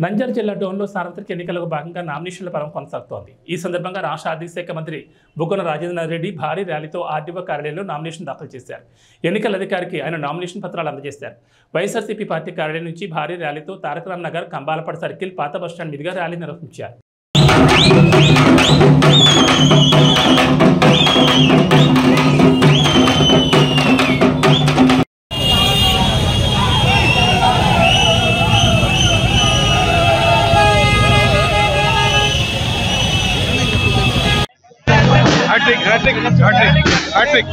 నంద్యాల జిల్లా డోన్లో సార్వత్రిక ఎన్నికలకు భాగంగా నామినేషన్ల పర్వం కొనసాగుతోంది. ఈ సందర్భంగా రాష్ట్ర ఆర్థిక శాఖ మంత్రి బుగ్గన రాజేంద్ర రెడ్డి భారీ ర్యాలీతో ఆర్డీఓ కార్యాలయంలో నామినేషన్ దాఖలు చేశారు. ఎన్నికల అధికారికి ఆయన నామినేషన్ పత్రాలు అందజేశారు. వైఎస్ఆర్సీపీ పార్టీ కార్యాలయం నుంచి భారీ ర్యాలీతో తారకరామ్ నగర్, కంబాలపడి సర్కిల్, పాత బస్టాండ్ మీదుగా ర్యాలీ నిర్వహించారు. Hat-trick.